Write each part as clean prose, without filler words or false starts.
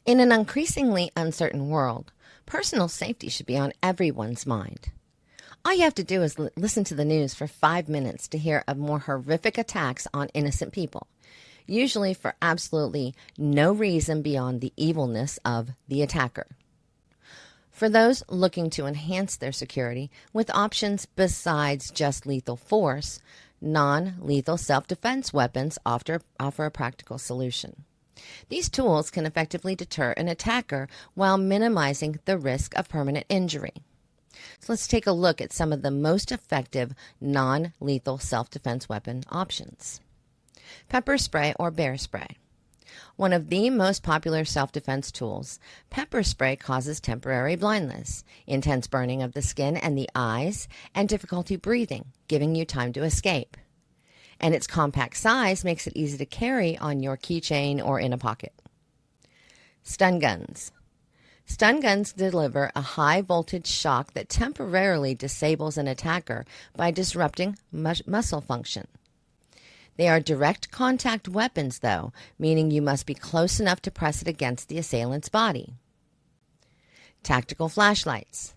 In an increasingly uncertain world, personal safety should be on everyone's mind. All you have to do is listen to the news for 5 minutes to hear of more horrific attacks on innocent people, usually for absolutely no reason beyond the evilness of the attacker. For those looking to enhance their security with options besides just lethal force, non-lethal self-defense weapons offer a practical solution. These tools can effectively deter an attacker while minimizing the risk of permanent injury. So let's take a look at some of the most effective non-lethal self-defense weapon options. Pepper spray or bear spray. One of the most popular self-defense tools, pepper spray causes temporary blindness, intense burning of the skin and the eyes, and difficulty breathing, giving you time to escape. And its compact size makes it easy to carry on your keychain or in a pocket. Stun guns. Stun guns deliver a high-voltage shock that temporarily disables an attacker by disrupting muscle function. They are direct contact weapons, though, meaning you must be close enough to press it against the assailant's body. Tactical flashlights.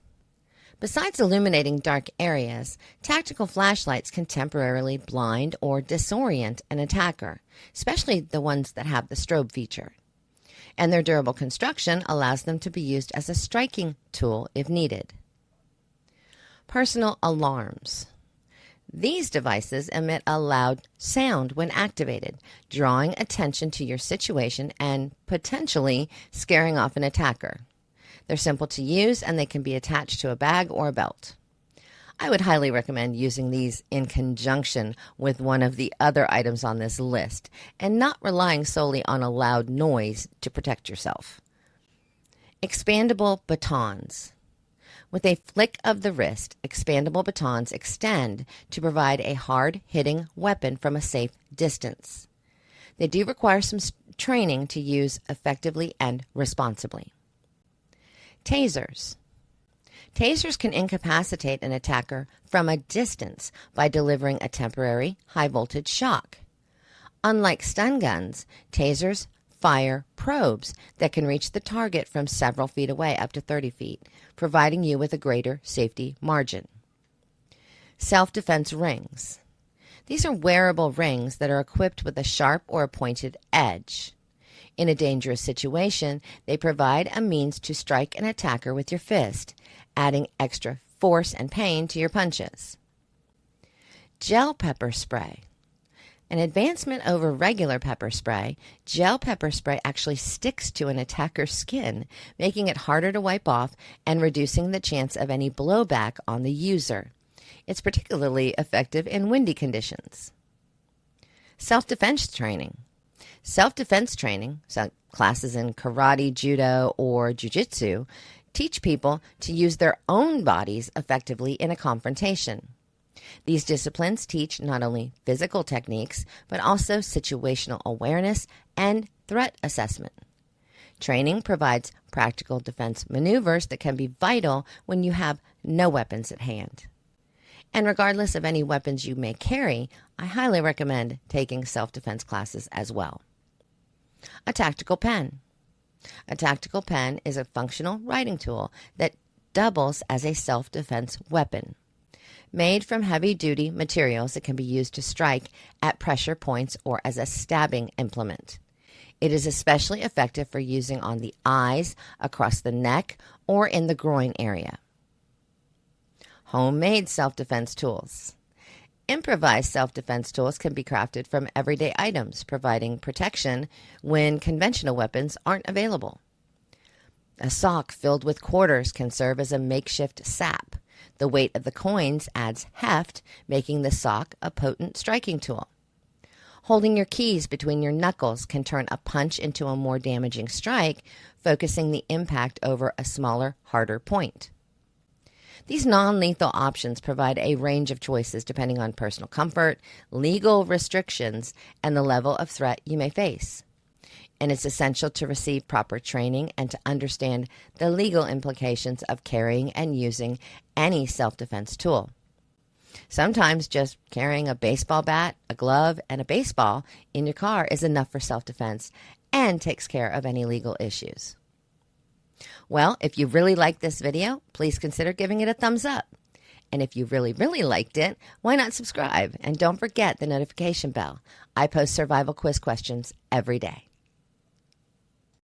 Besides illuminating dark areas, tactical flashlights can temporarily blind or disorient an attacker, especially the ones that have the strobe feature. And their durable construction allows them to be used as a striking tool if needed. Personal alarms. These devices emit a loud sound when activated, drawing attention to your situation and potentially scaring off an attacker. They're simple to use and they can be attached to a bag or a belt. I would highly recommend using these in conjunction with one of the other items on this list and not relying solely on a loud noise to protect yourself. Expandable batons. With a flick of the wrist, expandable batons extend to provide a hard-hitting weapon from a safe distance. They do require some training to use effectively and responsibly. Tasers. Tasers can incapacitate an attacker from a distance by delivering a temporary high-voltage shock. Unlike stun guns, tasers fire probes that can reach the target from several feet away, up to 30 feet, providing you with a greater safety margin. Self-defense rings. These are wearable rings that are equipped with a sharp or a pointed edge. In a dangerous situation, they provide a means to strike an attacker with your fist, adding extra force and pain to your punches. Gel pepper spray. An advancement over regular pepper spray, gel pepper spray actually sticks to an attacker's skin, making it harder to wipe off and reducing the chance of any blowback on the user. It's particularly effective in windy conditions. Self-defense training. Self-defense training, so classes in karate, judo, or jiu-jitsu, teach people to use their own bodies effectively in a confrontation. These disciplines teach not only physical techniques, but also situational awareness and threat assessment. Training provides practical defense maneuvers that can be vital when you have no weapons at hand. And regardless of any weapons you may carry, I highly recommend taking self-defense classes as well. A tactical pen. A tactical pen is a functional writing tool that doubles as a self-defense weapon. Made from heavy-duty materials, it can be used to strike at pressure points or as a stabbing implement. It is especially effective for using on the eyes, across the neck, or in the groin area. Homemade self-defense tools. Improvised self-defense tools can be crafted from everyday items, providing protection when conventional weapons aren't available. A sock filled with quarters can serve as a makeshift sap. The weight of the coins adds heft, making the sock a potent striking tool. Holding your keys between your knuckles can turn a punch into a more damaging strike, focusing the impact over a smaller, harder point. These non-lethal options provide a range of choices depending on personal comfort, legal restrictions, and the level of threat you may face. And it's essential to receive proper training and to understand the legal implications of carrying and using any self-defense tool. Sometimes just carrying a baseball bat, a glove, and a baseball in your car is enough for self-defense and takes care of any legal issues. Well, if you really liked this video, please consider giving it a thumbs up. And if you really, really liked it, why not subscribe? And don't forget the notification bell. I post survival quiz questions every day.